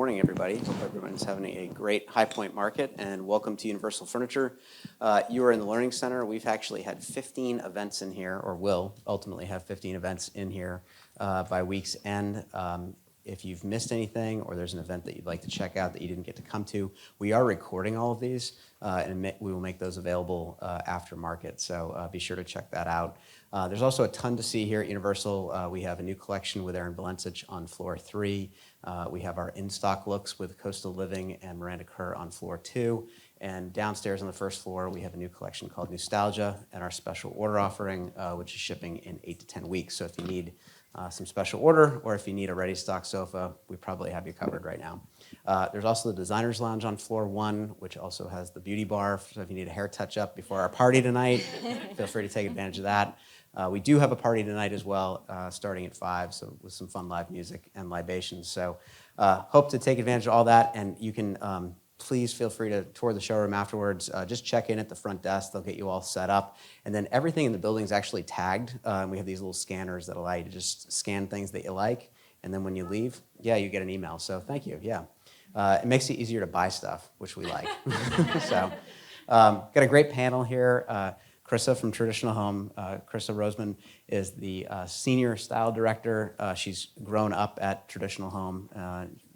morning, everybody. Hope everyone's having a great High Point market, and welcome to Universal Furniture. You are in the Learning Center. We've actually had 15 events in here, or will ultimately have 15 events in here by week's end. If you've missed anything or there's an event that you'd like to check out that you didn't get to come to, we are recording all of these, and we will make those available after market, so be sure to check that out. There's also a ton to see here at Universal. We have a new collection with Erin Valencic on floor 3. We have our in-stock looks with Coastal Living and Miranda Kerr on floor 2. And downstairs on the first floor, we have a new collection called Nostalgia and our special order offering, which is shipping in 8 to 10 weeks. So if you need some special order, or if you need a ready stock sofa, we probably have you covered right now. There's also the Designer's Lounge on floor 1, which also has the beauty bar. So if you need a hair touch-up before our party tonight, feel free to take advantage of that. We do have a party tonight as well, starting at 5, so with some fun live music and libations. So hope to take advantage of all that, and you can please feel free to tour the showroom afterwards. Just check in at the front desk. They'll get you all set up. And then everything in the building is actually tagged. We have these little scanners that allow you to just scan things that you like. And then when you leave, you get an email. So thank you, it makes it easier to buy stuff, which we like. So got a great panel here. Krista from Traditional Home. Krista Roseman is the Senior Style Director. She's grown up at Traditional Home.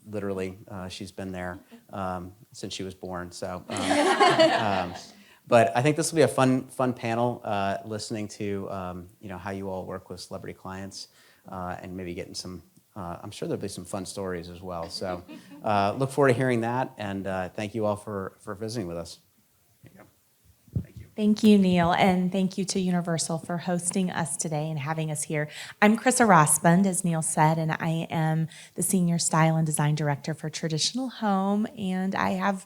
Literally, she's been there since she was born. So, but I think this will be a fun panel, listening to how you all work with celebrity clients, and maybe getting some. I'm sure there'll be some fun stories as well. So, look forward to hearing that, and thank you all for visiting with us. There you go. Thank you, Neil, and thank you to Universal for hosting us today and having us here. I'm Krista Rospund, as Neil said, and I am the Senior Style and Design Director for Traditional Home, and I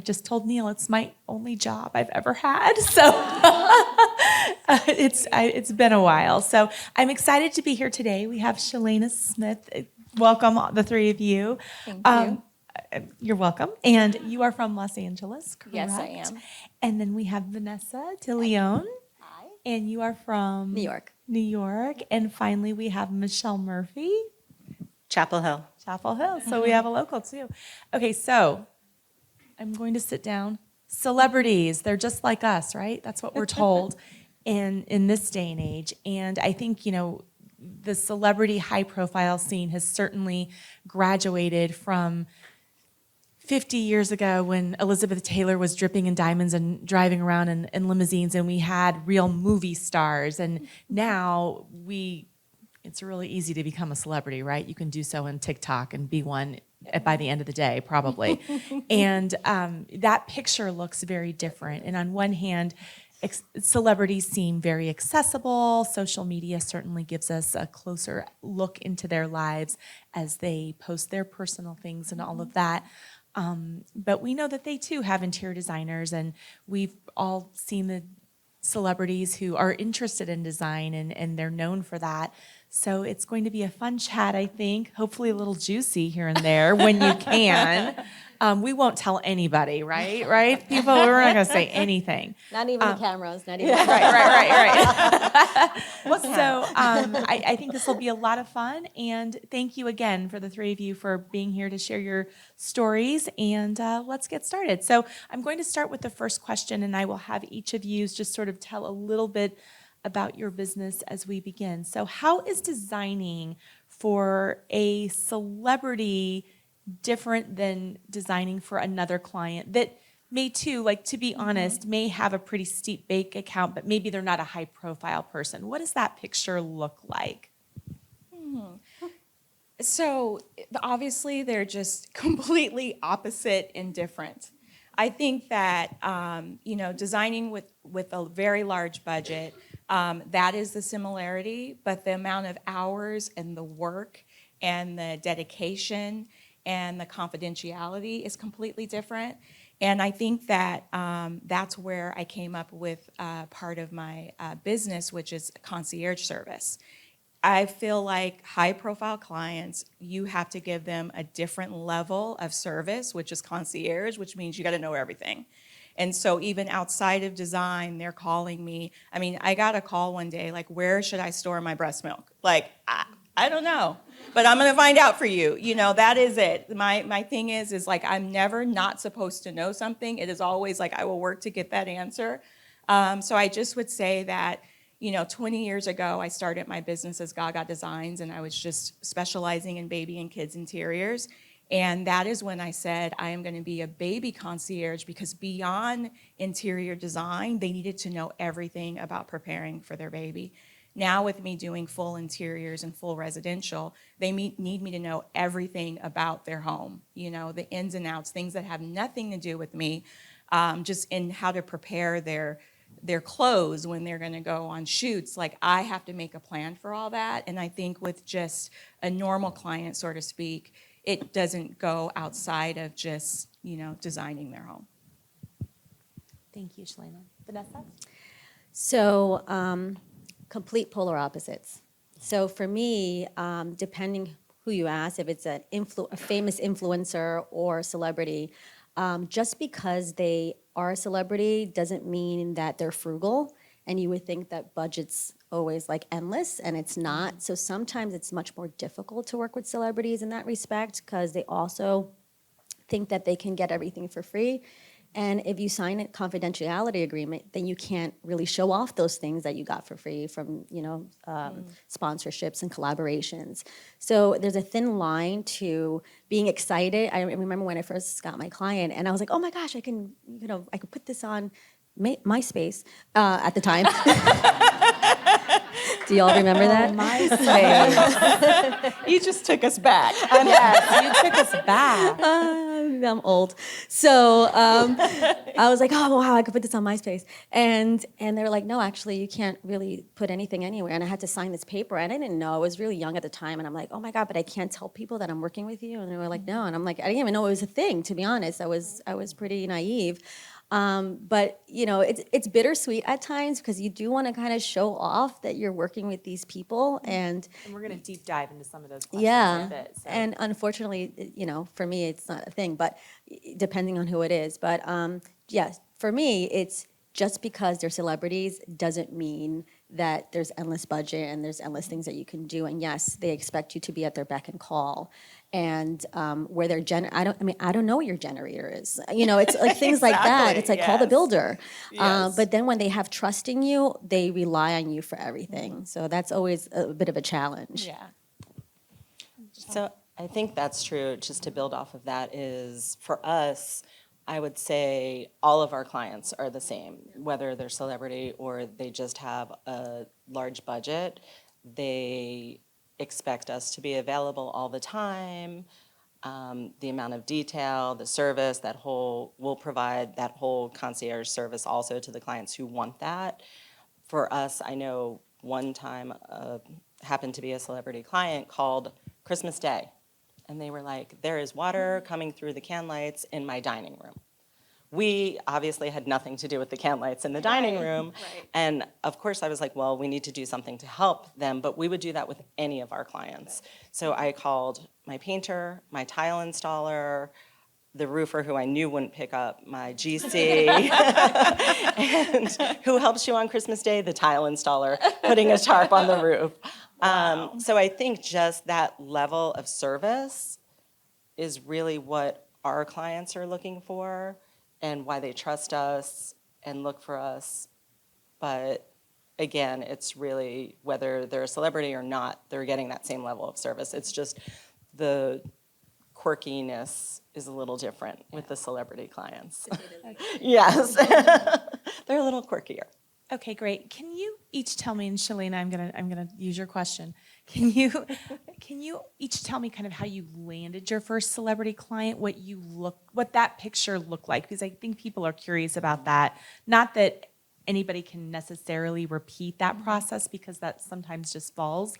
just told Neil it's my only job I've ever had, so it's been a while. So I'm excited to be here today. We have Shalana Smith. Welcome, the three of you. Thank you. You're welcome. And you are from Los Angeles, correct? Yes, I am. And then we have Vanessa DeLeon. Hi. And you are from? New York. New York. And finally, we have Michelle Murphy. Chapel Hill. Chapel Hill. So we have a local, too. Okay, so I'm going to sit down. Celebrities, they're just like us, right? That's what we're told in this day and age. And I think, the celebrity high-profile scene has certainly graduated from 50 years ago when Elizabeth Taylor was dripping in diamonds and driving around in limousines, and we had real movie stars. And now it's really easy to become a celebrity, right? You can do so on TikTok and be one by the end of the day, probably. And that picture looks very different. And on one hand, celebrities seem very accessible. Social media certainly gives us a closer look into their lives as they post their personal things and all of that. But we know that they too have interior designers, and we've all seen the celebrities who are interested in design, and they're known for that. So it's going to be a fun chat, I think, hopefully a little juicy here and there when you can. We won't tell anybody, right? People, we're not going to say anything. Not even the cameras, not even Right. So I think this will be a lot of fun, and thank you again for the three of you for being here to share your stories, and let's get started. So I'm going to start with the first question, and I will have each of you just sort of tell a little bit about your business as we begin. So how is designing for a celebrity different than designing for another client that may too, like, to be honest, may have a pretty steep bank account, but maybe they're not a high profile person? What does that picture look like? So obviously they're just completely opposite and different. I think that designing with a very large budget, that is the similarity, but the amount of hours and the work and the dedication and the confidentiality is completely different. And I think that that's where I came up with part of my business, which is concierge service. I feel like high-profile clients, you have to give them a different level of service, which is concierge, which means you got to know everything. And so even outside of design, they're calling me. I mean, I got a call one day, like, where should I store my breast milk? Like, I don't know. but I'm going to find out for you. You know, that is it. My thing is like I'm never not supposed to know something. It is always like I will work to get that answer. So I just would say that, 20 years ago, I started my business as Gaga Designs, and I was just specializing in baby and kids interiors. And that is when I said, I am going to be a baby concierge, because beyond interior design, they needed to know everything about preparing for their baby. Now with me doing full interiors and full residential, they need me to know everything about their home, the ins and outs, things that have nothing to do with me, just in how to prepare their clothes when they're going to go on shoots. Like, I have to make a plan for all that. And I think with just a normal client, so to speak, it doesn't go outside of just, designing their home. Thank you, Shalana. Vanessa? So, complete polar opposites. So for me, depending who you ask, if it's a famous influencer or celebrity, just because they are a celebrity doesn't mean that they're frugal. And you would think that budget's always like endless, and it's not. So sometimes it's much more difficult to work with celebrities in that respect, because they also think that they can get everything for free. And if you sign a confidentiality agreement, then you can't really show off those things that you got for free from, sponsorships and collaborations. So there's a thin line to being excited. I remember when I first got my client, and I was like, oh my gosh, I could put this on MySpace at the time. Do y'all remember that? MySpace. You just took us back. Yes, you took us back. I'm old. So I was like, oh, wow, I could put this on MySpace. And they were like, no, actually, you can't really put anything anywhere. And I had to sign this paper. And I didn't know. I was really young at the time. And I'm like, oh, my God, but I can't tell people that I'm working with you. And they were like, no. And I'm like, I didn't even know it was a thing, to be honest. I was pretty naive. But it's bittersweet at times, because you do want to kind of show off that you're working with these people, and we're going to deep dive into some of those questions yeah, in a bit. So. and unfortunately, for me, it's not a thing, but depending on who it is. But yes, for me, it's just because they're celebrities doesn't mean that there's endless budget and there's endless things that you can do. And yes, they expect you to be at their beck and call. And where their I don't know what your generator is. It's like things like that. It's like, call the builder. Yes. But then when they have trust in you, they rely on you for everything. So that's always a bit of a challenge. Yeah. So I think that's true. Just to build off of that is, for us, I would say all of our clients are the same, whether they're celebrity or they just have a large budget. They expect us to be available all the time. The amount of detail, the service, we'll provide that whole concierge service also to the clients who want that. For us, I know one time happened to be a celebrity client called Christmas Day. And they were like, there is water coming through the can lights in my dining room. We obviously had nothing to do with the can lights in the dining room. right. And of course I was like, well, we need to do something to help them, but we would do that with any of our clients. So I called my painter, my tile installer, the roofer who I knew wouldn't pick up, my GC, and who helps you on Christmas Day? The tile installer, putting a tarp on the roof. So I think just that level of service is really what our clients are looking for, and why they trust us and look for us. But again, it's really, whether they're a celebrity or not, they're getting that same level of service. It's just the quirkiness is a little different with the celebrity clients. Yes, they're a little quirkier. Okay, great. Can you each tell me, and Shalana, I'm gonna use your question. Can you each tell me kind of how you landed your first celebrity client, what that picture looked like? Because I think people are curious about that. Not that anybody can necessarily repeat that process, because that sometimes just falls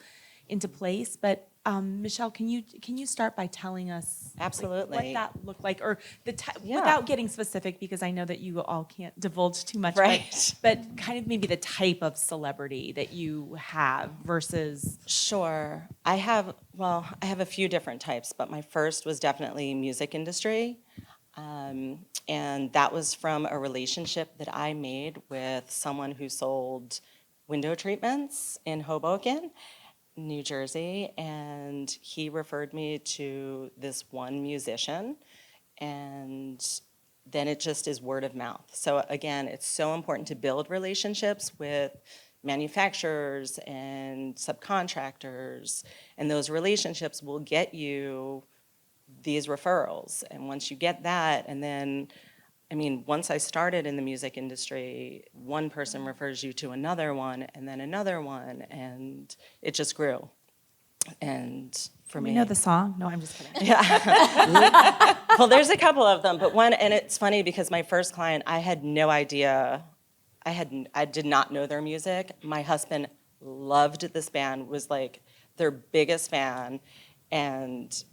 into place. But Michelle, can you start by telling us Absolutely. what that looked like, or Yeah. without getting specific, because I know that you all can't divulge too much, Right. but kind of maybe the type of celebrity that you have versus. Sure. I have a few different types, but my first was definitely music industry. And that was from a relationship that I made with someone who sold window treatments in Hoboken. New Jersey, and he referred me to this one musician, and then it just is word of mouth. So again, it's so important to build relationships with manufacturers and subcontractors, and those relationships will get you these referrals. And once you get that, and then, I mean, once I started in the music industry, one person refers you to another one, and then another one, and it just grew. And for me, We know the song. No, I'm just kidding. well, there's a couple of them, but one, and it's funny because my first client, I had no idea, I did not know their music. My husband loved this band, was like their biggest fan, and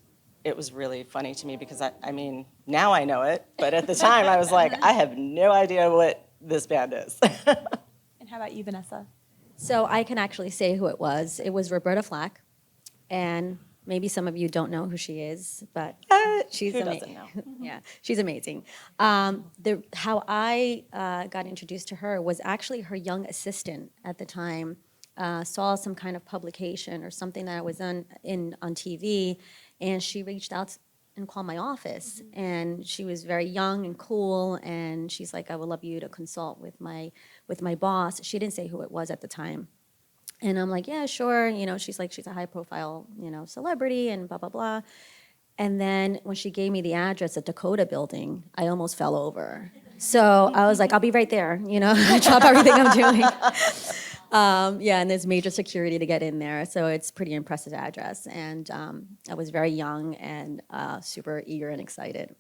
it was really funny to me because I mean, now I know it, but at the time I was like, I have no idea what this band is. And how about you, Vanessa? So I can actually say who it was. It was Roberta Flack, and maybe some of you don't know who she is, but she's Who amazing. doesn't know? Yeah, she's amazing. How I got introduced to her was actually her young assistant at the time saw some kind of publication or something that I was on TV, and she reached out and called my office. And she was very young and cool, and she's like, "I would love you to consult with my boss." She didn't say who it was at the time. And I'm like, "Yeah, sure." She's like, she's a high profile, celebrity and blah, blah, blah. And then when she gave me the address at Dakota Building, I almost fell over. So I was like, "I'll be right there," drop everything I'm doing. Yeah, and there's major security to get in there. So it's pretty impressive address. And I was very young and super eager and excited.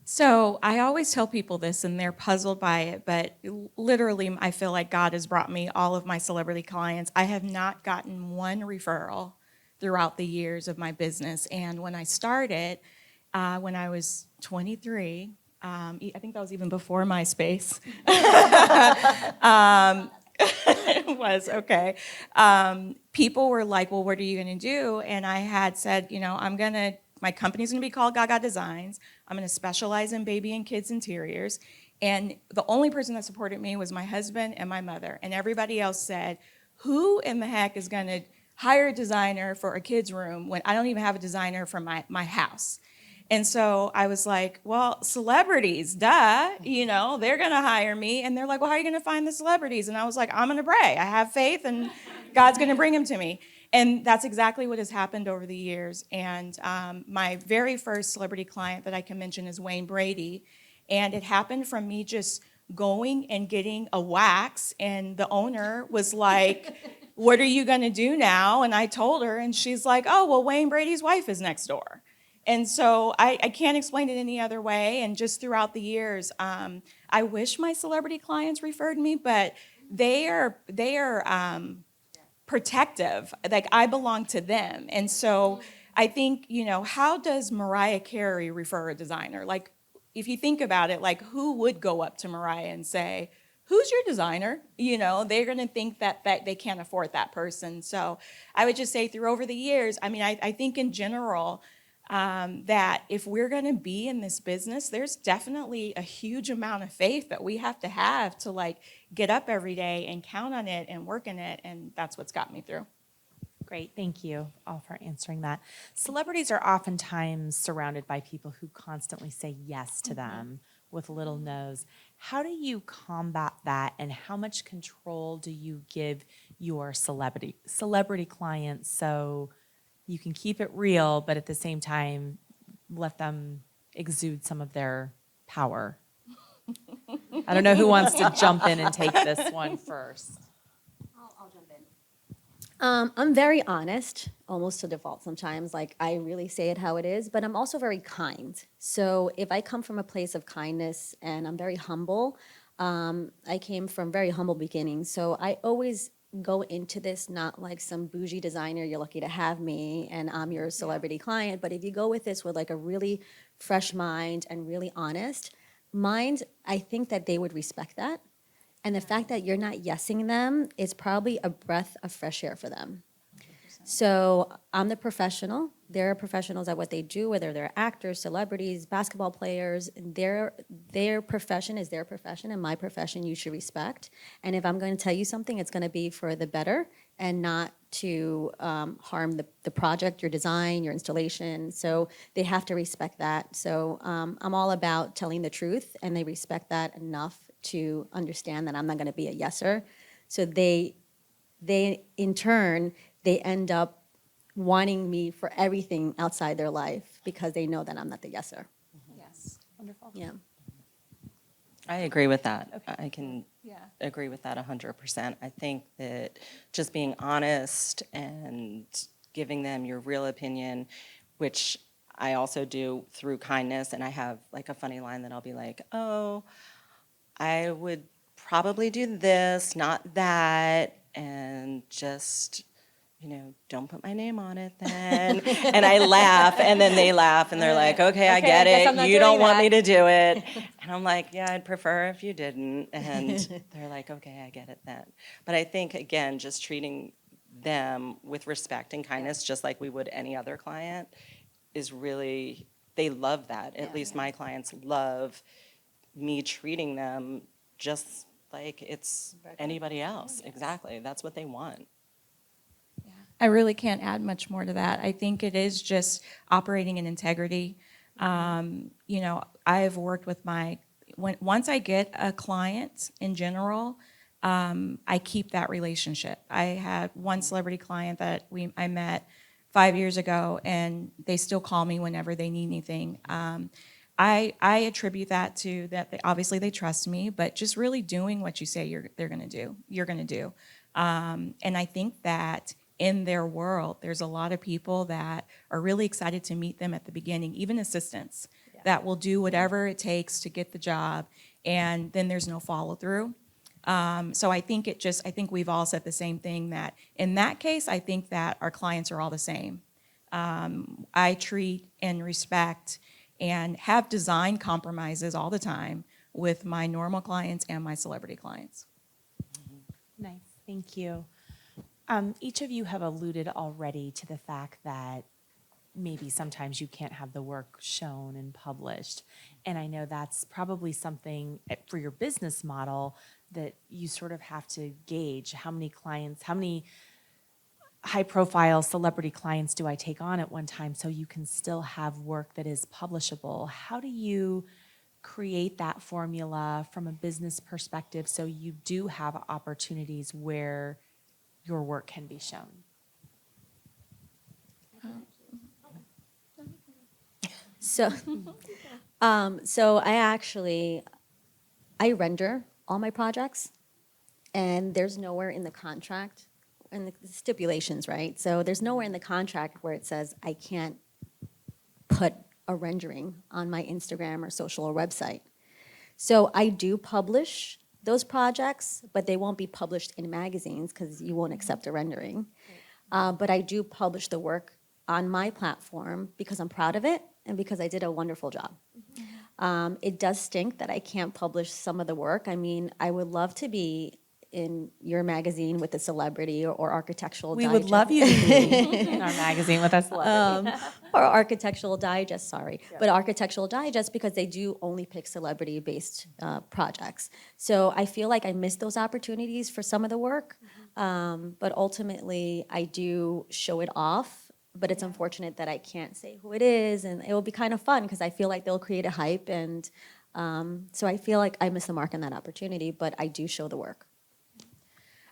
So I always tell people this, and they're puzzled by it, but literally, I feel like God has brought me all of my celebrity clients. I have not gotten one referral throughout the years of my business. And when I started, when I was 23, I think that was even before MySpace. It was, okay. People were like, "Well, what are you going to do?" And I had said, my company's going to be called Gaga Designs. I'm going to specialize in baby and kids interiors. And the only person that supported me was my husband and my mother. And everybody else said, "Who in the heck is going to hire a designer for a kid's room when I don't even have a designer for my house?" And so I was like, "Well, celebrities, duh, they're going to hire me." And they're like, "Well, how are you going to find the celebrities?" And I was like, "I'm going to pray. I have faith, and God's going to bring them to me." And that's exactly what has happened over the years. And my very first celebrity client that I can mention is Wayne Brady. And it happened from me just going and getting a wax. And the owner was like, "What are you going to do now?" And I told her, and she's like, "Oh, well, Wayne Brady's wife is next door." And so I can't explain it any other way. And just throughout the years, I wish my celebrity clients referred me, but they are protective. Like, I belong to them. And so I think, how does Mariah Carey refer a designer? Like, if you think about it, like, who would go up to Mariah and say, "Who's your designer?" They're going to think that they can't afford that person. So I would just say over the years, I think in general, that if we're going to be in this business, there's definitely a huge amount of faith that we have to like get up every day and count on it and work in it, and that's what's got me through. Great, thank you all for answering that. Celebrities are oftentimes surrounded by people who constantly say yes to them with little no's. How do you combat that, and how much control do you give your celebrity clients so you can keep it real, but at the same time, let them exude some of their power? I don't know who wants to jump in and take this one first. I'll jump in. I'm very honest, almost to default sometimes. Like, I really say it how it is, but I'm also very kind. So if I come from a place of kindness and I'm very humble, I came from very humble beginnings. So I always go into this not like some bougie designer, "You're lucky to have me, and I'm your celebrity client." But if you go with this with like a really fresh mind and really honest mind, I think that they would respect that. And the fact that you're not yesing them is probably a breath of fresh air for them. So I'm the professional, they're professionals at what they do, whether they're actors, celebrities, basketball players. Their profession is their profession, and my profession you should respect. And if I'm going to tell you something, it's going to be for the better and not to harm the project, your design, your installation. So they have to respect that. So I'm all about telling the truth, and they respect that enough to understand that I'm not going to be a yeser. So they in turn, they end up wanting me for everything outside their life because they know that I'm not the yeser. Yes, wonderful. Yeah. I agree with that. I can Yeah. agree with that 100%. I think that just being honest and giving them your real opinion, which I also do through kindness, and I have like a funny line that I'll be like, oh, I would probably do this, not that, and just, don't put my name on it then. And I laugh, and then they laugh, and they're like, okay, I Okay, get I guess I'm it. not You don't doing want that." me to do it. And I'm like, yeah, I'd prefer if you didn't. And they're like, okay, I get it then. But I think, again, just treating them with respect and kindness, just like we would any other client, is really, they love that. At least my clients love me treating them just like it's anybody else. Exactly. That's what they want. I really can't add much more to that. I think it is just operating in integrity. I've worked with once I get a client in general, I keep that relationship. I had one celebrity client that I met 5 years ago, and they still call me whenever they need anything. I attribute that to that obviously they trust me, but just really doing what you say you're going to do. And I think that in their world, there's a lot of people that are really excited to meet them at the beginning, even assistants that will do whatever it takes to get the job, and then there's no follow through. So I think I think we've all said the same thing, that in that case, I think that our clients are all the same. I treat and respect and have design compromises all the time with my normal clients and my celebrity clients. Nice, thank you. Each of you have alluded already to the fact that maybe sometimes you can't have the work shown and published. And I know that's probably something for your business model that you sort of have to gauge how many clients, how many high-profile celebrity clients do I take on at one time so you can still have work that is publishable. How do you create that formula from a business perspective so you do have opportunities where your work can be shown? So, so I render all my projects, and there's nowhere in the contract, and the stipulations, right? So there's nowhere in the contract where it says I can't put a rendering on my Instagram or social or website. So I do publish those projects, but they won't be published in magazines because you won't accept a rendering. But I do publish the work on my platform because I'm proud of it and because I did a wonderful job. It does stink that I can't publish some of the work. I mean, I would love to be in your magazine with a celebrity or Architectural We Digest. would love you to be in our magazine with us. Or Architectural Digest, sorry. But Architectural Digest, because they do only pick celebrity-based projects. So I feel like I missed those opportunities for some of the work. But ultimately, I do show it off. But it's unfortunate that I can't say who it is. And it will be kind of fun because I feel like they'll create a hype. And so I feel like I missed the mark on that opportunity. But I do show the work.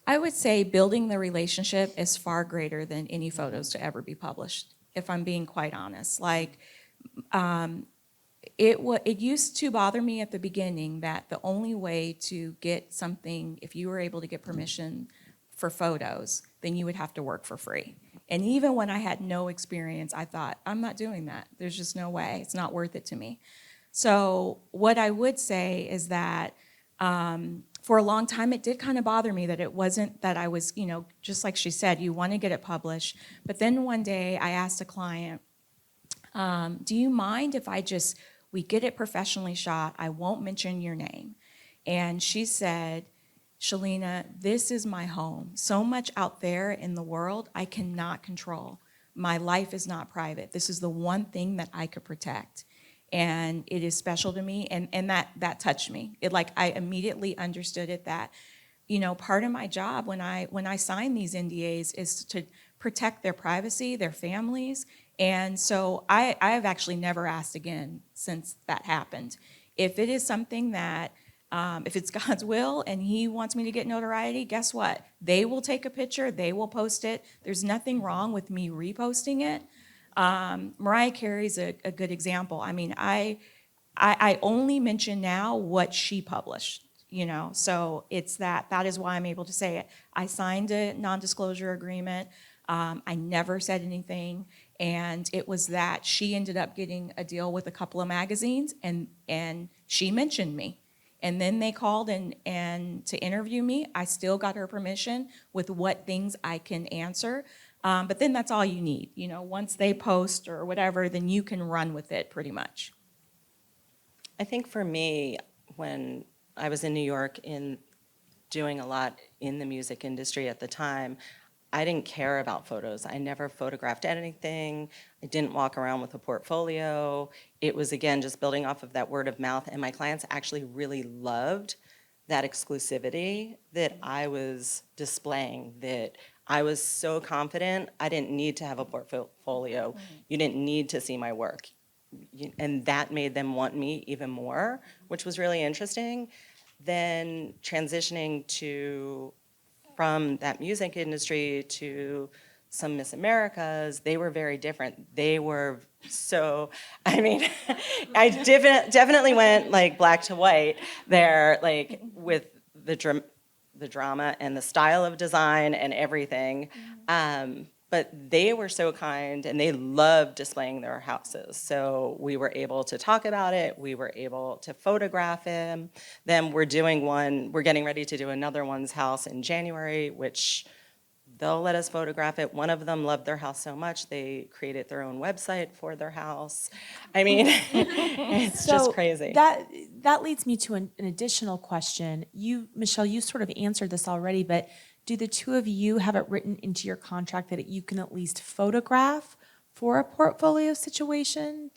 I would say building the relationship is far greater than any photos to ever be published, if I'm being quite honest. Like, it used to bother me at the beginning that the only way to get something, if you were able to get permission for photos, then you would have to work for free. And even when I had no experience, I thought, I'm not doing that. There's just no way. It's not worth it to me. So what I would say is that for a long time, it did kind of bother me that it wasn't that I was, just like she said, you want to get it published. But then one day I asked a client, do you mind if we get it professionally shot? I won't mention your name. And she said, Shalina, this is my home. So much out there in the world I cannot control. my life is not private. This is the one thing that I could protect. And it is special to me, and that touched me. It, like, I immediately understood it, that, you know, part of my job when I sign these NDAs is to protect their privacy, their families. And so I have actually never asked again since that happened. If it is something that, if it's God's will and he wants me to get notoriety, guess what? They will take a picture, they will post it. There's nothing wrong with me reposting it. Mariah Carey's a good example. I mean, I only mention now what she published, you know, so it's that is why I'm able to say it. I signed a non-disclosure agreement. I never said anything, and it was that she ended up getting a deal with a couple of magazines, and she mentioned me. And then they called and to interview me. I still got her permission with what things I can answer. But then that's all you need. You know, once they post or whatever, then you can run with it pretty much. I think for me, when I was in New York doing a lot in the music industry at the time, I didn't care about photos. I never photographed anything. I didn't walk around with a portfolio. It was, again, just building off of that word of mouth. And my clients actually really loved that exclusivity that I was displaying, that I was so confident I didn't need to have a portfolio. You didn't need to see my work. And that made them want me even more, which was really interesting. Then transitioning from that music industry to some Miss Americas, they were very different. They were so, I mean, I definitely went like black to white there, like with the drama and the style of design and everything. But they were so kind, and they loved displaying their houses. So we were able to talk about it. We were able to photograph them. Then we're getting ready to do another one's house in January, which they'll let us photograph it. One of them loved their house so much, they created their own website for their house. I mean, it's just crazy. That leads me to an additional question. Michelle, you sort of answered this already, but do the two of you have it written into your contract that you can at least photograph for a portfolio situation,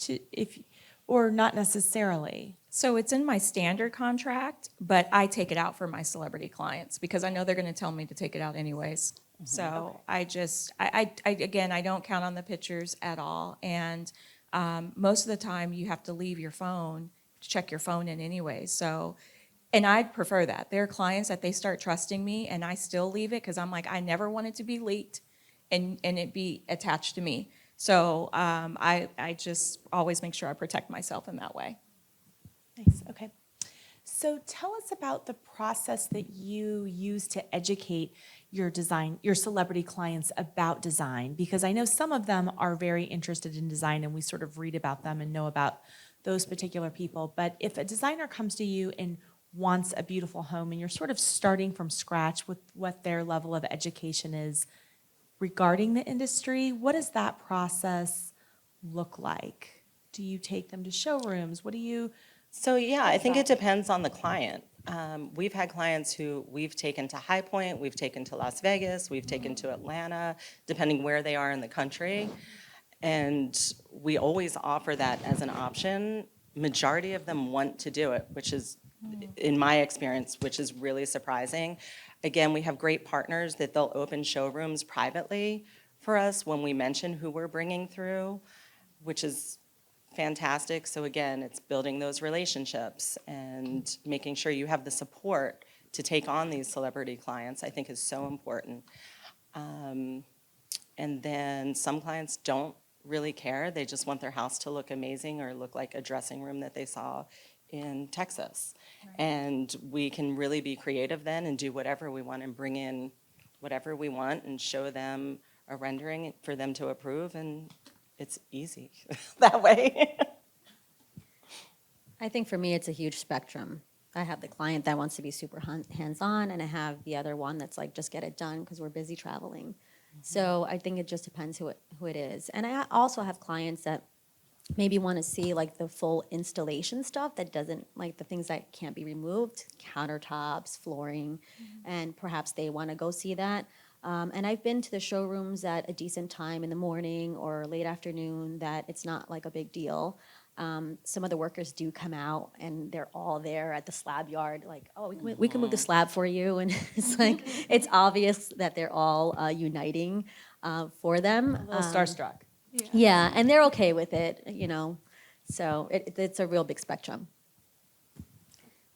or not necessarily? So it's in my standard contract, but I take it out for my celebrity clients because I know they're going to tell me to take it out anyways. So I again, I don't count on the pictures at all. And most of the time you have to leave your phone, to check your phone in anyway. So, and I'd prefer that. There are clients that they start trusting me and I still leave it because I'm like, I never want it to be leaked and it be attached to me. So I just always make sure I protect myself in that way. Nice, okay. So tell us about the process that you use to educate your celebrity clients about design, because I know some of them are very interested in design and we sort of read about them and know about those particular people. But if a designer comes to you and wants a beautiful home and you're sort of starting from scratch with what their level of education is regarding the industry, what does that process look like? Do you take them to showrooms? What do you... So yeah, I think it depends on the client. We've had clients who we've taken to High Point, we've taken to Las Vegas, we've taken to Atlanta, depending where they are in the country. And we always offer that as an option. Majority of them want to do it, which is, in my experience, which is really surprising. Again, we have great partners that they'll open showrooms privately for us when we mention who we're bringing through, which is fantastic. So again, it's building those relationships and making sure you have the support to take on these celebrity clients, I think is so important. And then some clients don't really care. They just want their house to look amazing or look like a dressing room that they saw in Texas. Right. And we can really be creative then and do whatever we want and bring in whatever we want and show them a rendering for them to approve, and it's easy that way. I think for me, it's a huge spectrum. I have the client that wants to be super hands-on, and I have the other one that's like, just get it done because we're busy traveling. Mm-hmm. So I think it just depends who it is. And I also have clients that maybe want to see like the full installation stuff that doesn't, like the things that can't be removed, countertops, flooring, and perhaps they want to go see that. And I've been to the showrooms at a decent time in the morning or late afternoon that it's not like a big deal. Some of the workers do come out and they're all there at the slab yard, like, oh, we can move the slab for you. And it's like, it's obvious that they're all uniting for them. A little starstruck. Yeah, and they're okay with it, you know. So it's a real big spectrum.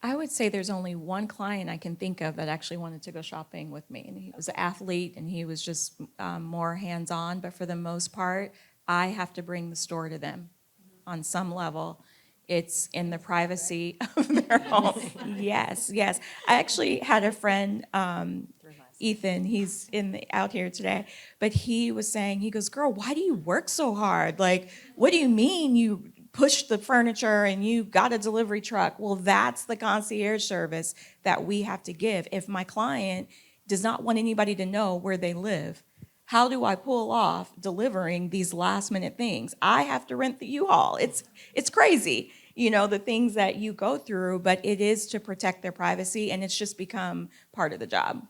I would say there's only one client I can think of that actually wanted to go shopping with me. And he was an athlete and he was just more hands-on. But for the most part, I have to bring the store to them on some level. It's in the privacy of their home. Yes, yes. I actually had a friend, Ethan, he's out here today, but he was saying, he goes, girl, why do you work so hard? Like, what do you mean you push the furniture and you got a delivery truck? Well, that's the concierge service that we have to give. If my client does not want anybody to know where they live, how do I pull off delivering these last minute things? I have to rent the U-Haul. It's crazy, you know, the things that you go through, but it is to protect their privacy and it's just become part of the job.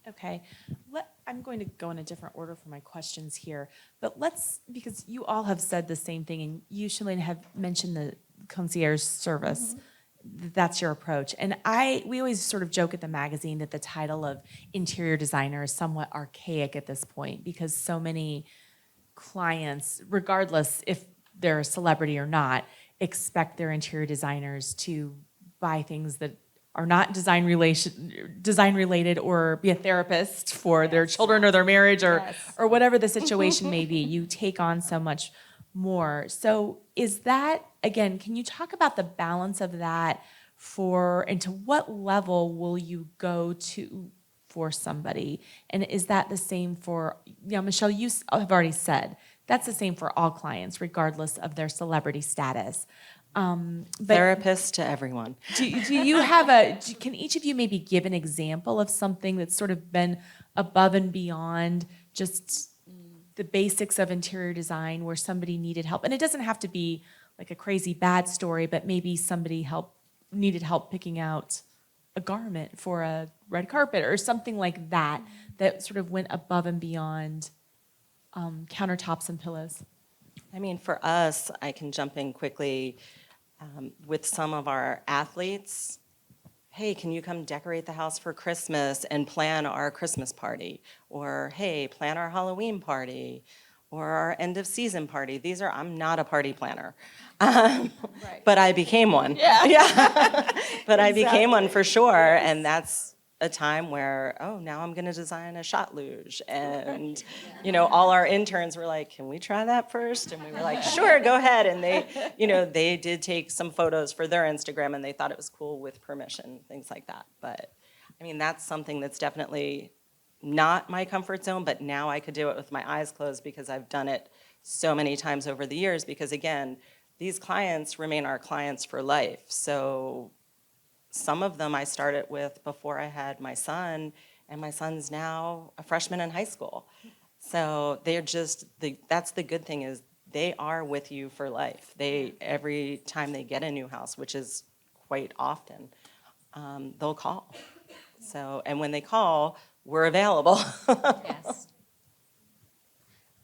Okay, I'm going to go in a different order for my questions here, but because you all have said the same thing, and you, Shalene, have mentioned the concierge service. That's your approach. And we always sort of joke at the magazine that the title of interior designer is somewhat archaic at this point because so many clients, regardless if they're a celebrity or not, expect their interior designers to buy things that are not design related or be a therapist for their children or their marriage or whatever the situation may be. You take on so much more. So is that, again, can you talk about the balance of that and to what level will you go to for somebody? And is that the same for, Michelle, you have already said, that's the same for all clients, regardless of their celebrity status. But Therapist to everyone. do you can each of you maybe give an example of something that's sort of been above and beyond just the basics of interior design where somebody needed help? And it doesn't have to be like a crazy bad story, but maybe somebody needed help picking out a garment for a red carpet or something like that, that sort of went above and beyond countertops and pillows. I mean, for us, I can jump in quickly with some of our athletes. Hey, can you come decorate the house for Christmas and plan our Christmas party? Or, hey, plan our Halloween party or our end of season party. I'm not a party planner, but I became one. Yeah. But I became one for sure. And that's a time where, now I'm gonna design a shot luge. And, all our interns were like, can we try that first? And we were like, sure, go ahead. And they did take some photos for their Instagram and they thought it was cool with permission, things like that. But I mean, that's something that's definitely not my comfort zone, but now I could do it with my eyes closed because I've done it so many times over the years because again, these clients remain our clients for life. So some of them I started with before I had my son, and my son's now a freshman in high school. So they're that's the good thing is they are with you for life. Every time they get a new house, which is quite often, they'll call. So, and when they call, we're available. Yes.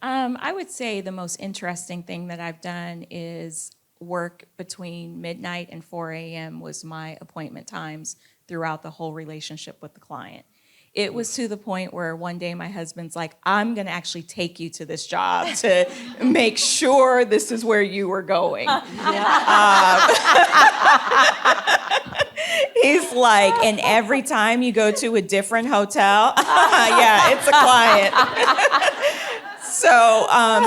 I would say the most interesting thing that I've done is work between midnight and 4 a.m. was my appointment times throughout the whole relationship with the client. It was to the point where one day my husband's like, I'm going to actually take you to this job to make sure this is where you were going. He's like, and every time you go to a different hotel, yeah, it's a client. So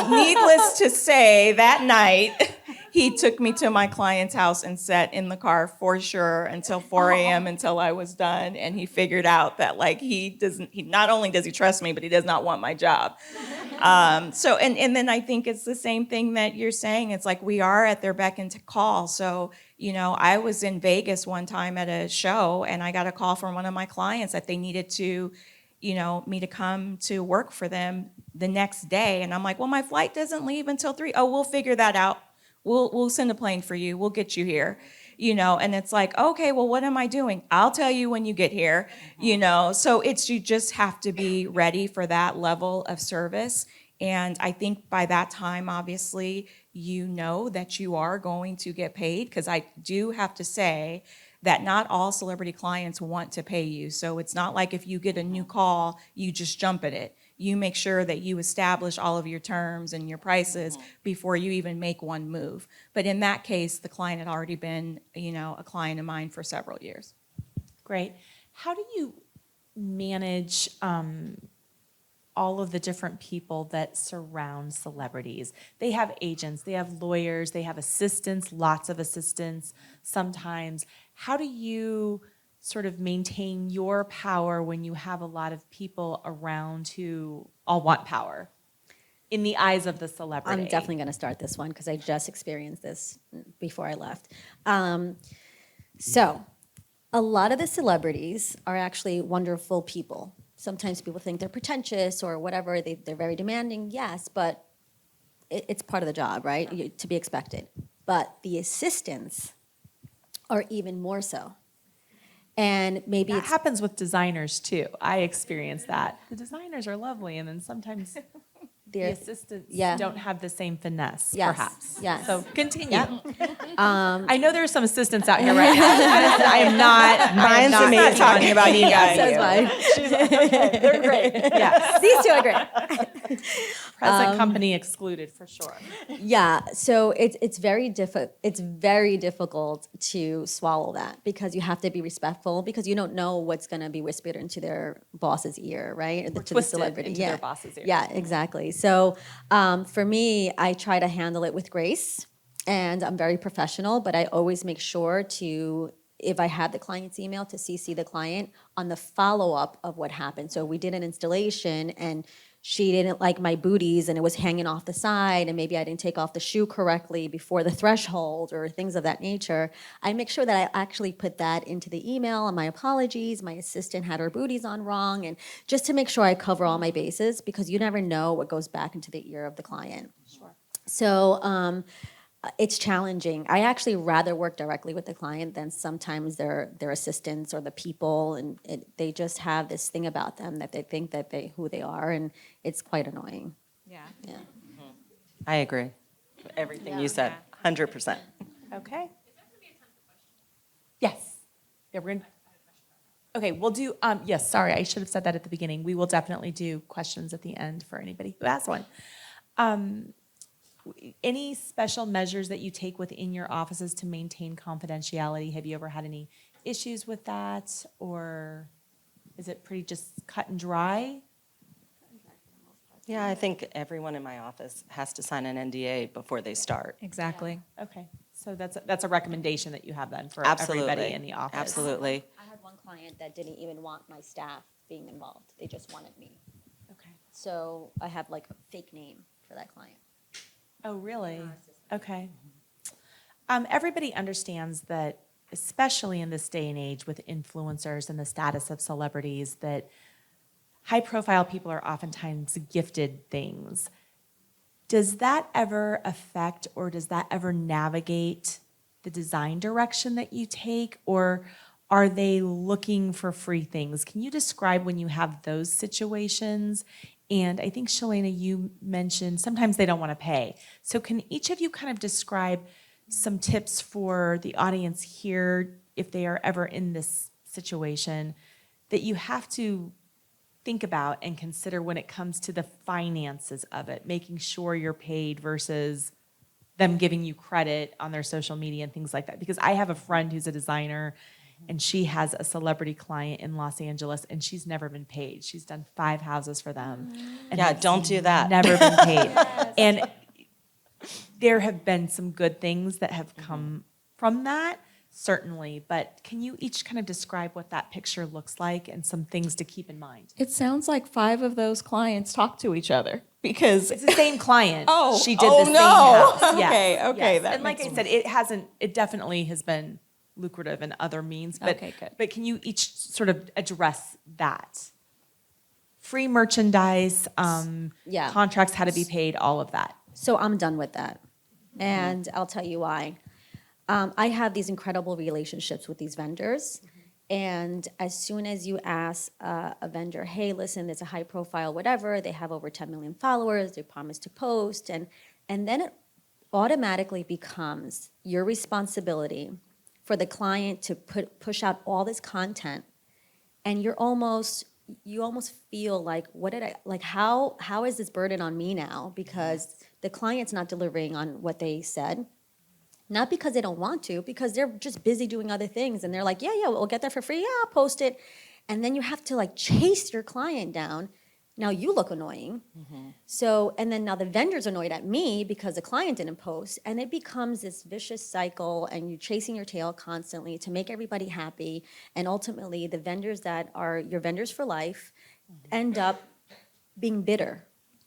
needless to say, that night, he took me to my client's house and sat in the car for sure until 4 a.m. until I was done. And he figured out that he not only does he trust me, but he does not want my job. And then I think it's the same thing that you're saying. It's like we are at their beck and call. So, I was in Vegas one time at a show and I got a call from one of my clients that they needed to, me to come to work for them the next day. And I'm like, well, my flight doesn't leave until 3. Oh, we'll figure that out. We'll send a plane for you. We'll get you here. and it's like, okay, well, what am I doing? I'll tell you when you get here, so you just have to be ready for that level of service. And I think by that time, obviously, you know that you are going to get paid, because I do have to say that not all celebrity clients want to pay you. So it's not like if you get a new call, you just jump at it. You make sure that you establish all of your terms and your prices before you even make one move. But in that case, the client had already been, a client of mine for several years. Great. How do you manage all of the different people that surround celebrities? They have agents, they have lawyers, they have assistants, lots of assistants sometimes. How do you sort of maintain your power when you have a lot of people around who all want power in the eyes of the celebrity? I'm definitely going to start this one because I just experienced this before I left. So, a lot of the celebrities are actually wonderful people. Sometimes people think they're pretentious or whatever, they're very demanding, yes, but it's part of the job, right? To be expected. But the assistants are even more so. And maybe That it's happens with designers too. I experience that. The designers are lovely, and then sometimes the they're assistants yeah. don't have the same finesse, Yes, perhaps. yes. So continue. Yeah. I know there are some assistants out here right now. I am not. Mine's amazing. talking about you guys. Says mine. They're great. Yes. These two are great. Present company excluded for sure. Yeah, so it's very difficult to swallow that because you have to be respectful because you don't know what's going to be whispered into their boss's ear, right? Or to the twisted celebrity. into their boss's ear. Yeah, exactly. So for me, I try to handle it with grace, and I'm very professional, but I always make sure to, if I have the client's email, to CC the client on the follow-up of what happened. So we did an installation and she didn't like my booties and it was hanging off the side and maybe I didn't take off the shoe correctly before the threshold or things of that nature. I make sure that I actually put that into the email and my apologies, my assistant had her booties on wrong, and just to make sure I cover all my bases because you never know what goes back into the ear of the client. Sure. So it's challenging. I actually rather work directly with the client than sometimes their assistants or the people, and they just have this thing about them that they think that who they are, and it's quite annoying. Yeah. Yeah. I agree. Everything you said, 100%. Okay. Yes. Yeah, we're going to. Okay, we'll do, yes, sorry, I should have said that at the beginning. We will definitely do questions at the end for anybody who has one. Any special measures that you take within your offices to maintain confidentiality? Have you ever had any issues with that? Or is it pretty just cut and dry? Yeah, I think everyone in my office has to sign an NDA before they start. Exactly. Okay, so that's a recommendation that you have then for Absolutely. everybody in the office? Absolutely. I had one client that didn't even want my staff being involved. They just wanted me. Okay. So I have like a fake name for that client. Oh, really? Okay. Everybody understands that, especially in this day and age with influencers and the status of celebrities, that high-profile people are oftentimes gifted things. Does that ever affect or does that ever navigate the design direction that you take, or are they looking for free things? Can you describe when you have those situations? And I think, Shalana, you mentioned sometimes they don't want to pay. So can each of you kind of describe some tips for the audience here, if they are ever in this situation, that you have to think about and consider when it comes to the finances of it, making sure you're paid versus them giving you credit on their social media and things like that? Because I have a friend who's a designer, and she has a celebrity client in Los Angeles, and she's never been paid. She's done 5 houses for them. And Yeah, has don't do that. Never been paid. And there have been some good things that have come from that, certainly. But can you each kind of describe what that picture looks like and some things to keep in mind? It sounds like 5 of those clients talk to each other because It's the same client. Oh, She did oh, the same no. house. Yes, Okay, yes. that And like I makes said, it definitely has been lucrative in other means. But, Okay, good. But can you each sort of address that? Free merchandise, Yeah. contracts had to be paid, all of that. So I'm done with that. And I'll tell you why. I have these incredible relationships with these vendors. And as soon as you ask a vendor, hey, listen, there's a high profile, whatever, they have over 10 million followers, they promise to post, and then it automatically becomes your responsibility for the client to push out all this content, and you almost feel like, how is this burden on me now? Because the client's not delivering on what they said. Not because they don't want to, because they're just busy doing other things, and they're like, yeah, we'll get that for free, yeah, I'll post it. And then you have to like chase your client down. Now you look annoying. So, and then now the vendor's annoyed at me because the client didn't post, and it becomes this vicious cycle, and you're chasing your tail constantly to make everybody happy. And ultimately, the vendors that are your vendors for life end up being bitter.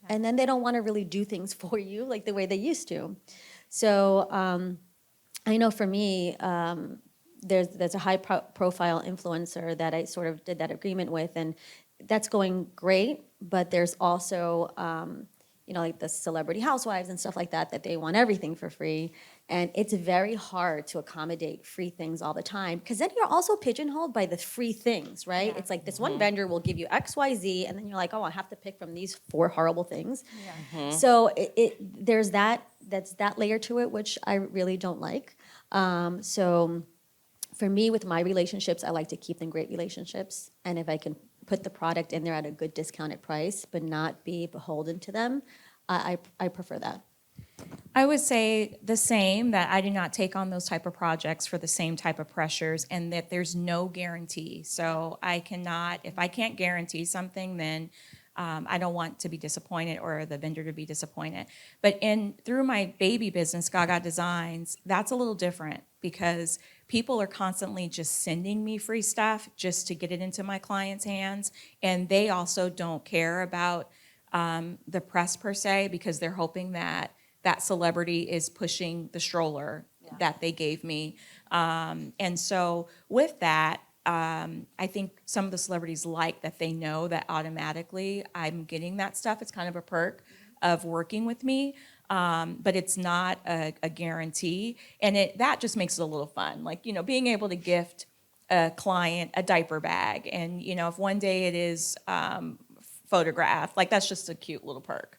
And then they don't want to really do things for you like the way they used to. So, I know for me, there's a high profile influencer that I sort of did that agreement with, and that's going great. But there's also, like the celebrity housewives and stuff like that, that they want everything for free. And it's very hard to accommodate free things all the time, because then you're also pigeonholed by the free things, right? It's like this one vendor will give you X, Y, Z, and then you're like, oh, I have to pick from these 4 horrible things. So there's that's that layer to it, which I really don't like. So for me, with my relationships, I like to keep them great relationships. And if I can put the product in there at a good discounted price, but not be beholden to them, I prefer that. I would say the same, that I do not take on those type of projects for the same type of pressures, and that there's no guarantee. So I cannot, if I can't guarantee something, then I don't want to be disappointed or the vendor to be disappointed. But through my baby business, Gaga Designs, that's a little different, because people are constantly just sending me free stuff just to get it into my clients' hands. And they also don't care about the press per se, because they're hoping that that celebrity is pushing the stroller that they gave me. And so with that, I think some of the celebrities like that they know that automatically I'm getting that stuff. It's kind of a perk of working with me, but it's not a guarantee. And that just makes it a little fun. Like, being able to gift a client a diaper bag, and, if one day it is photographed, like that's just a cute little perk.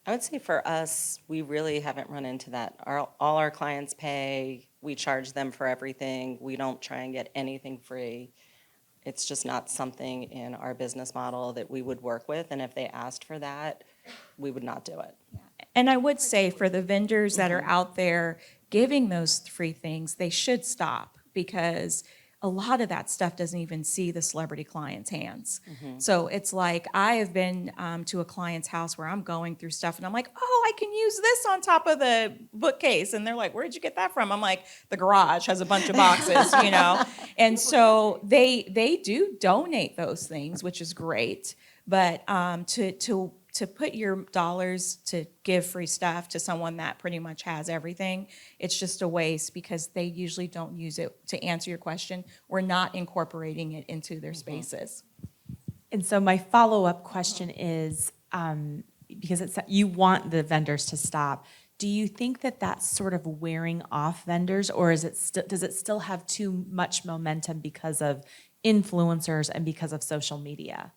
I would say for us, we really haven't run into that. All our clients pay, we charge them for everything. We don't try and get anything free. It's just not something in our business model that we would work with. And if they asked for that, we would not do it. And I would say for the vendors that are out there giving those free things, they should stop, because a lot of that stuff doesn't even see the celebrity client's hands. So it's like, I have been to a client's house where I'm going through stuff and I'm like, oh, I can use this on top of the bookcase. And they're like, where'd you get that from? I'm like, the garage has a bunch of boxes, And so they do donate those things, which is great. But to put your dollars to give free stuff to someone that pretty much has everything, it's just a waste, because they usually don't use it. To answer your question, we're not incorporating it into their spaces. And so my follow-up question is, because you want the vendors to stop, do you think that that's sort of wearing off vendors, or does it still have too much momentum because of influencers and because of social media?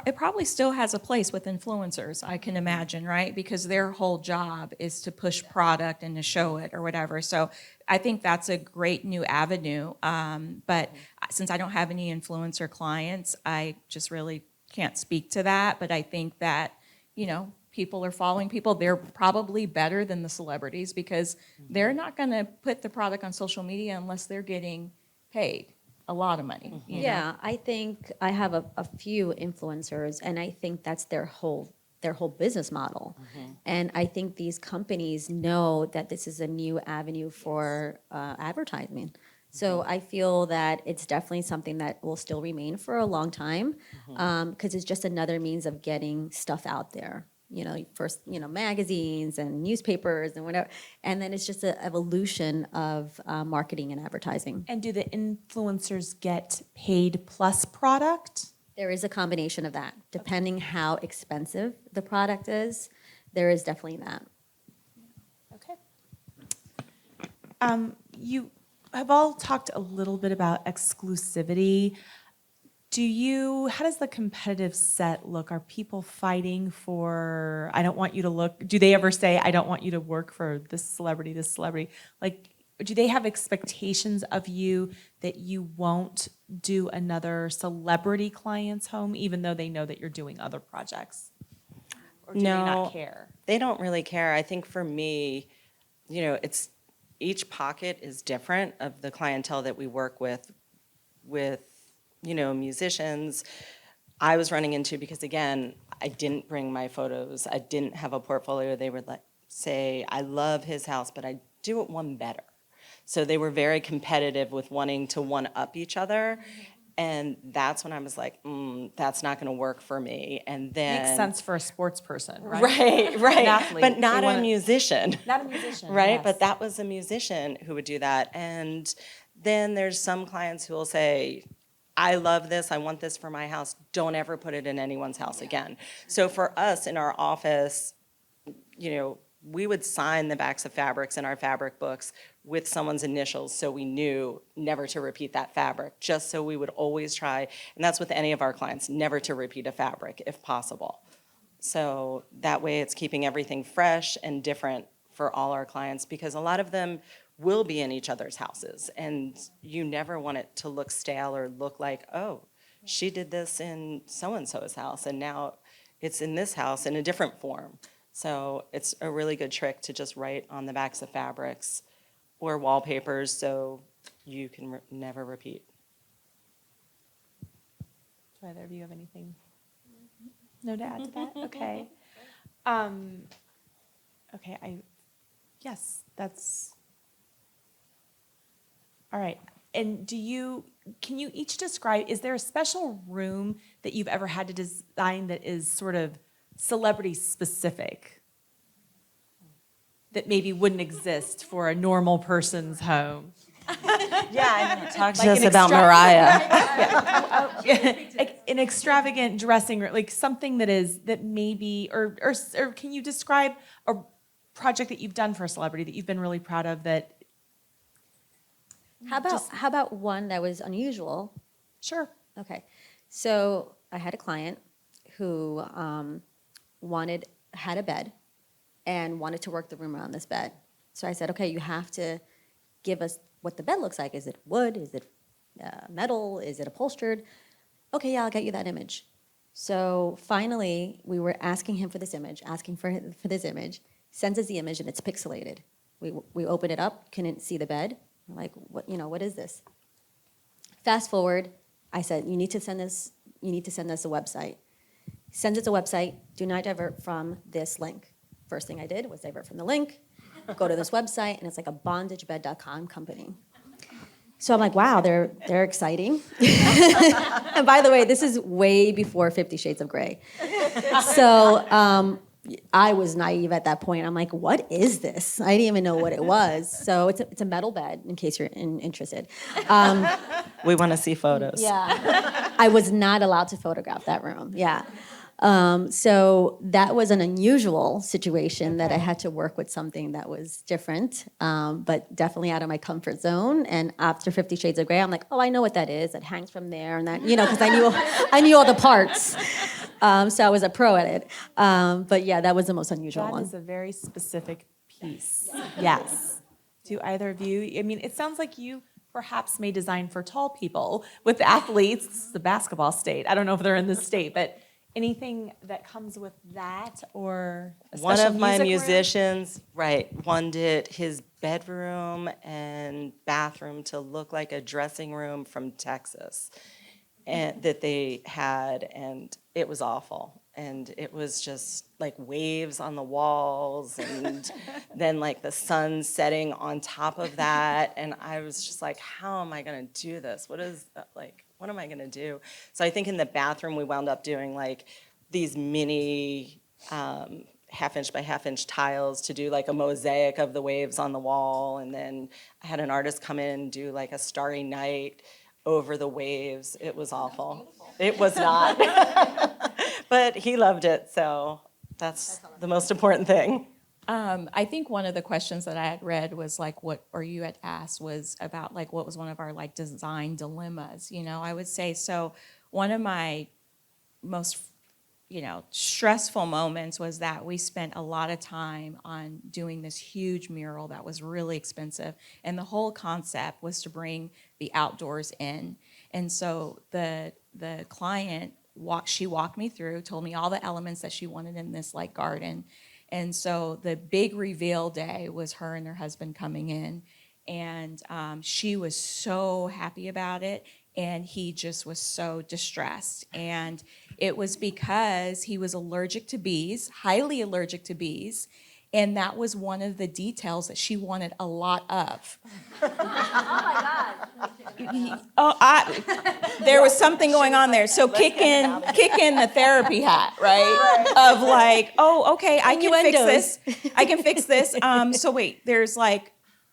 It probably still has a place with influencers, I can imagine, right? Because their whole job is to push product and to show it or whatever. So I think that's a great new avenue. But since I don't have any influencer clients, I just really can't speak to that. But I think that, people are following people. They're probably better than the celebrities, because they're not going to put the product on social media unless they're getting paid a lot of money. you know? Yeah, I think I have a few influencers, and I think that's their whole business model. And I think these companies know that this is a new avenue for advertising. So I feel that it's definitely something that will still remain for a long time, because it's just another means of getting stuff out there. First, magazines and newspapers and whatever. And then it's just an evolution of marketing and advertising. And do the influencers get paid plus product? There is a combination of that. Depending how expensive the product is, there is definitely that. Okay. You have all talked a little bit about exclusivity. How does the competitive set look? Are people fighting for, I don't want you to look, do they ever say, I don't want you to work for this celebrity, this celebrity? Like, do they have expectations of you that you won't do another celebrity client's home, even though they know that you're doing other projects? Or do they No. not care? They don't really care. I think for me, it's each pocket is different of the clientele that we work with, musicians. I was running into, because again, I didn't bring my photos. I didn't have a portfolio. They would say, I love his house, but I do it one better. So they were very competitive with wanting to one-up each other. And that's when I was like, that's not going to work for me. And then Makes sense for a sports person, right? Right. An athlete. But not They a wanna- musician. Not a musician, Right? yes. But that was a musician who would do that. And then there's some clients who will say, I love this, I want this for my house, don't ever put it in anyone's house again. So for us in our office, we would sign the backs of fabrics in our fabric books with someone's initials, so we knew never to repeat that fabric, just so we would always try, and that's with any of our clients, never to repeat a fabric if possible. So that way it's keeping everything fresh and different for all our clients, because a lot of them will be in each other's houses, and you never want it to look stale or look like, oh, she did this in so-and-so's house, and now it's in this house in a different form. So it's a really good trick to just write on the backs of fabrics or wallpapers so you can never repeat. Do either of you have anything? No to add to that? Okay. Okay, yes, that's, all right. And can you each describe, is there a special room that you've ever had to design that is sort of celebrity specific? That maybe wouldn't exist for a normal person's home? Yeah, talk to Like us an about Mariah. Like an extravagant dressing room, like something that maybe, or can you describe a project that you've done for a celebrity that you've been really proud of that? How about one that was unusual? Sure. Okay, so I had a client who had a bed and wanted to work the room around this bed. So I said, okay, you have to give us what the bed looks like. Is it wood? Is it metal? Is it upholstered? Okay, yeah, I'll get you that image. So finally, we were asking him for this image, sends us the image, and it's pixelated. We open it up, couldn't see the bed. We're like, what is this? Fast forward, I said, you need to send us a website. Sends us a website, do not divert from this link. First thing I did was divert from the link, go to this website, and it's like a bondagebed.com company. So I'm like, wow, they're exciting. And by the way, this is way before 50 Shades of Grey. So I was naive at that point. I'm like, what is this? I didn't even know what it was. So it's a metal bed, in case you're interested. We want to see photos. Yeah. I was not allowed to photograph that room. Yeah. So that was an unusual situation that I had to work with something that was different, but definitely out of my comfort zone. And after 50 Shades of Grey, I'm like, oh, I know what that is. It hangs from there and that, because I knew all the parts. So I was a pro at it. But yeah, that was the most unusual That one. is a very specific piece. Yes. Do either of you, it sounds like you perhaps may design for tall people with athletes. This is the basketball state. I don't know if they're in this state, but anything that comes with that or a One special of my music room? musicians, wanted his bedroom and bathroom to look like a dressing room from Texas, and that they had, and it was awful. And it was just like waves on the walls, and then like the sun setting on top of that. And I was just like, how am I gonna do this? What am I gonna do? So I think in the bathroom, we wound up doing like these mini half-inch by half-inch tiles to do like a mosaic of the waves on the wall. And then I had an artist come in and do like a starry night over the waves. It was awful. It was not. But he loved it, so that's the most important thing. I think one of the questions that I had read was like, or you had asked was about like, what was one of our like design dilemmas, you know, I would say. So one of my most, stressful moments was that we spent a lot of time on doing this huge mural that was really expensive. And the whole concept was to bring the outdoors in. And so the client she walked me through, told me all the elements that she wanted in this like garden. And so the big reveal day was her and her husband coming in. And she was so happy about it. And he just was so distressed. And it was because he was allergic to bees, highly allergic to bees. And that was one of the details that she wanted a lot of. There was something going on there. So kick in the therapy hat, right? Of like, oh, okay, I can fix Innuendos. this. I can fix this. So wait, there's like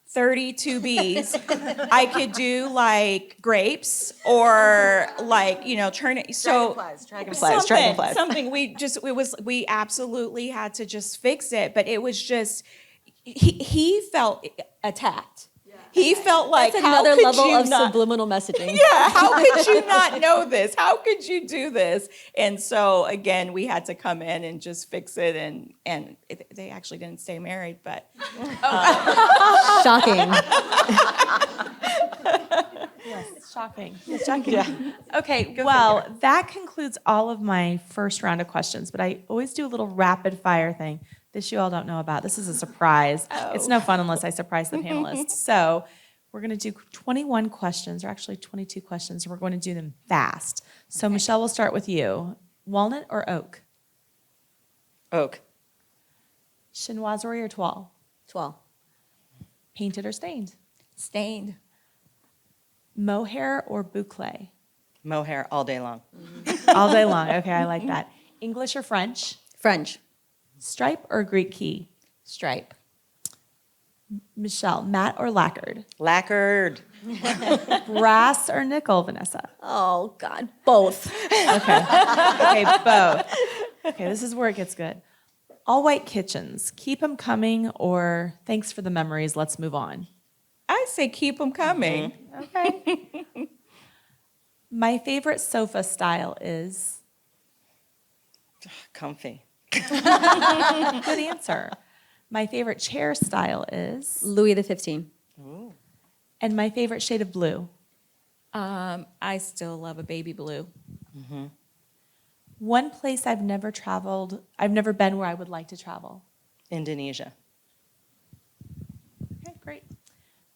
32 bees. I could do like grapes or like, turn it. So Dragonflies. something we absolutely had to just fix it. But it was just, he felt attacked. He felt like, That's how another could level you of not, subliminal messaging. yeah, how could you not know this? How could you do this? And so again, we had to come in and just fix it, and they actually didn't stay married, but Shocking. It's shocking. It's shocking. Okay, well, that concludes all of my first round of questions, but I always do a little rapid fire thing. This you all don't know about. This is a surprise. It's no fun unless I surprise the panelists. So we're going to do 21 questions, or actually 22 questions, and we're going to do them fast. So Michelle, we'll start with you. Walnut or oak? Oak. Chinoiserie or toile? 12. Painted or stained? stained. Mohair or boucle? Mohair all day long. All day long. Okay, I like that. English or French? French. Stripe or Greek key? Stripe. Michelle, matte or lacquered? Lacquered. Brass or nickel, Vanessa? Oh, God. Both. Okay, both. Okay, this is where it gets good. All white kitchens, keep them coming, or thanks for the memories, let's move on. I say keep them coming. Okay. My favorite sofa style is, Comfy. good answer. My favorite chair style is, Louis XV. and my favorite shade of blue. I still love a baby blue. One place I've never been where I would like to travel. Indonesia. Okay, great.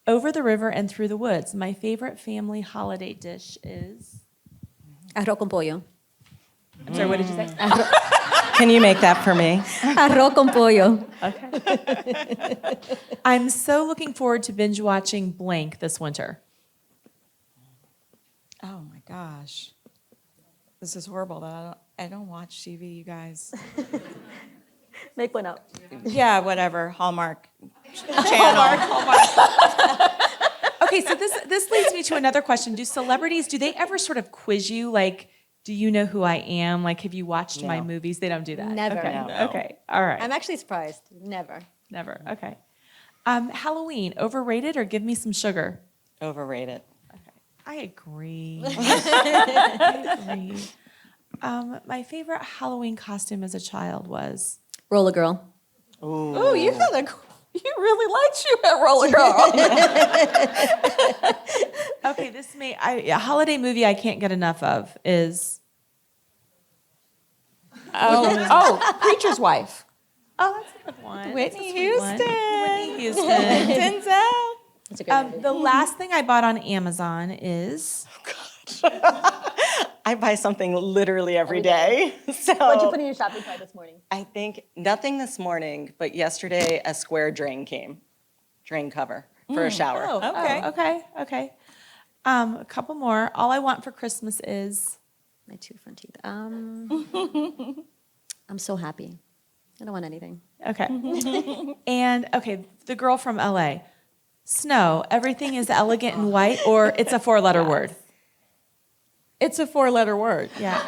Over the river and through the woods, my favorite family holiday dish is, Arroz con pollo. I'm sorry, what did you say? Can you make that for me? Arroz con pollo. Okay. I'm so looking forward to binge watching blank this winter. Oh my gosh. This is horrible that I don't watch TV, you guys. Make one up. Yeah, whatever. Hallmark channel. Okay, so this leads me to another question. Do celebrities, do they ever sort of quiz you? Like, do you know who I am? Like, have you watched my No. movies? They don't do that. Never. Okay. No. Okay. All right. I'm actually surprised. Never. Never. Okay. Halloween, overrated or give me some sugar? Overrated. I agree. I agree. My favorite Halloween costume as a child was, Roller girl. Oh, you really liked you at Roller Girl. okay, a holiday movie I can't get enough of is, Preacher's Wife. oh, that's a good one. Whitney That's a sweet one. Houston. Whitney Houston. Denzel. That's a great movie. The last thing I bought on Amazon is, I buy something literally every day. So What'd you put in your shopping cart this morning? I think nothing this morning, but yesterday a square drain cover for a shower. okay. A couple more. All I want for Christmas is, My two front teeth. I'm so happy. I don't want anything. okay. And, okay, the girl from LA. Snow, everything is elegant and white, or it's a four-letter word? It's a 4-letter word. Yeah.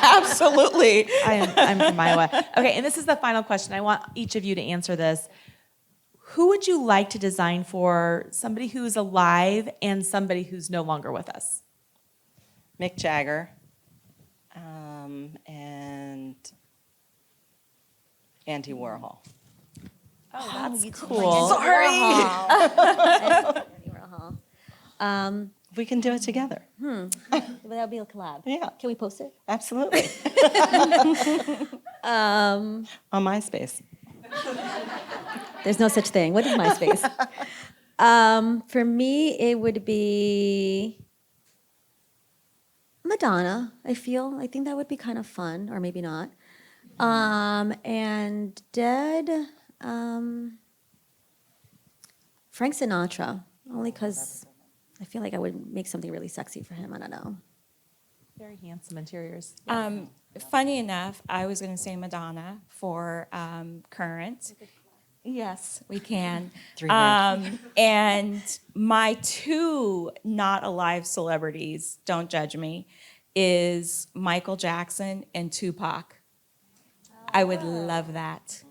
Absolutely. I'm from Iowa. Okay, and this is the final question. I want each of you to answer this. Who would you like to design for somebody who's alive and somebody who's no longer with us? Mick Jagger, and Andy Warhol. Oh, that's Cool. We can do it together. That would be a collab. Yeah. Can we post it? Absolutely. On MySpace. There's no such thing. What is MySpace? For me, it would be Madonna, I think that would be kind of fun, or maybe not. And dead, Frank Sinatra, only because I feel like I would make something really sexy for him. I don't know. very handsome interiors. Funny enough, I was going to say Madonna for current. Yes, we can. And my 2 not alive celebrities, don't judge me, is Michael Jackson and Tupac. I would love that.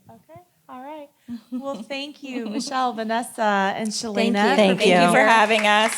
Okay, all right. Well, thank you, Michelle, Vanessa, and Shalana. Thank you. Thank you for having us.